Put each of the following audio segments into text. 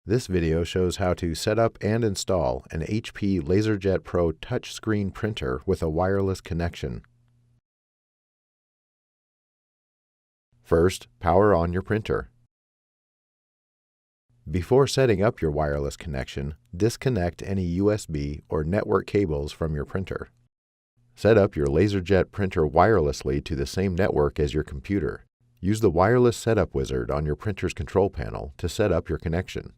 This video shows how to set up and install an HP LaserJet Pro touchscreen printer with a wireless connection. First, power on your printer. Before setting up your wireless connection, disconnect any USB or network cables from your printer. Set up your LaserJet printer wirelessly to the same network as your computer. Use the wireless setup wizard on your printer's control panel to set up your connection.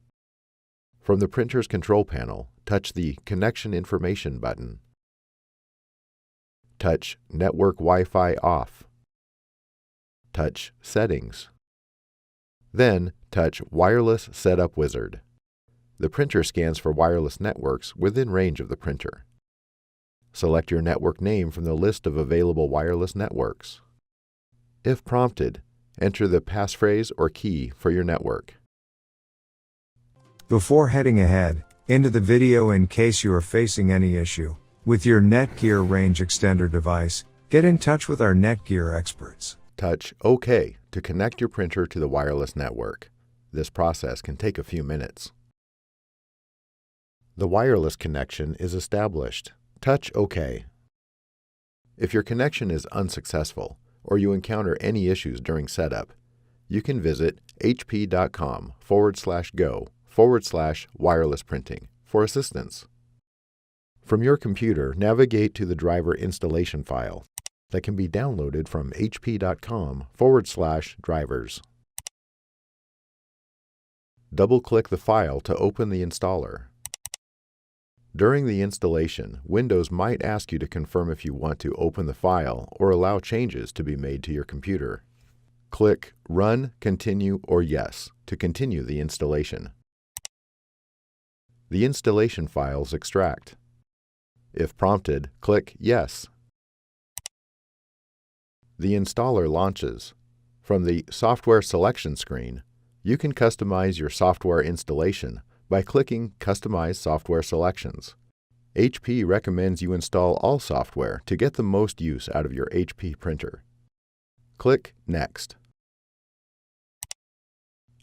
From the printer's control panel, touch the Connection Information button. Touch Network Wi-Fi Off. Touch Settings. Then touch Wireless Setup Wizard. The printer scans for wireless networks within range of the printer. Select your network name from the list of available wireless networks. If prompted, enter the passphrase or key for your network. Before heading ahead into the video, in case you are facing any issue with your Netgear range extender device, get in touch with our Netgear experts. Touch OK to connect your printer to the wireless network. This process can take a few minutes. The wireless connection is established. Touch OK. If your connection is unsuccessful or you encounter any issues during setup, you can visit hp.com/go/wireless printing for assistance. From your computer, navigate to the driver installation file that can be downloaded from hp.com/drivers. Double-click the file to open the installer. During the installation, Windows might ask you to confirm if you want to open the file or allow changes to be made to your computer. Click Run, Continue, or Yes to continue the installation. The installation files extract. If prompted, click Yes. The installer launches. From the Software Selection screen, you can customize your software installation by clicking Customize Software Selections. HP recommends you install all software to get the most use out of your HP printer. Click Next.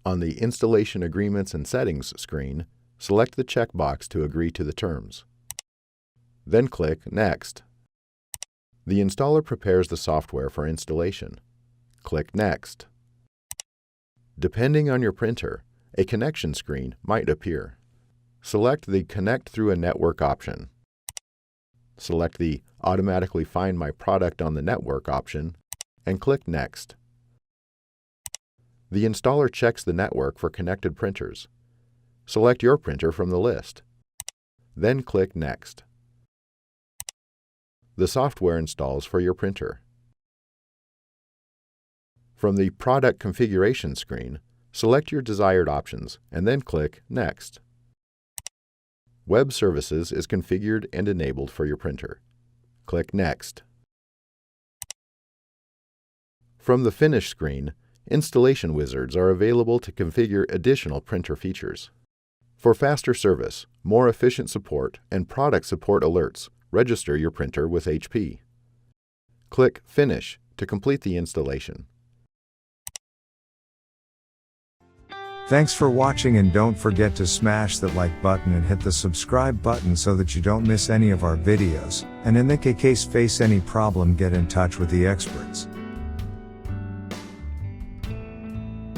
On the Installation Agreements and Settings screen, select the checkbox to agree to the terms. Then click Next. The installer prepares the software for installation. Click Next. Depending on your printer, a connection screen might appear. Select the Connect Through a Network option. Select the Automatically Find My Product on the Network option and click Next. The installer checks the network for connected printers. Select your printer from the list. Then click Next. The software installs for your printer. From the Product Configuration screen, select your desired options and then click Next. Web Services is configured and enabled for your printer. Click Next. From the Finish screen, installation wizards are available to configure additional printer features. For faster service, more efficient support, and product support alerts, register your printer with HP. Click Finish to complete the installation. Thanks for watching, and don't forget to smash that like button and hit the subscribe button so that you don't miss any of our videos. And in the case face any problem, get in touch with the experts.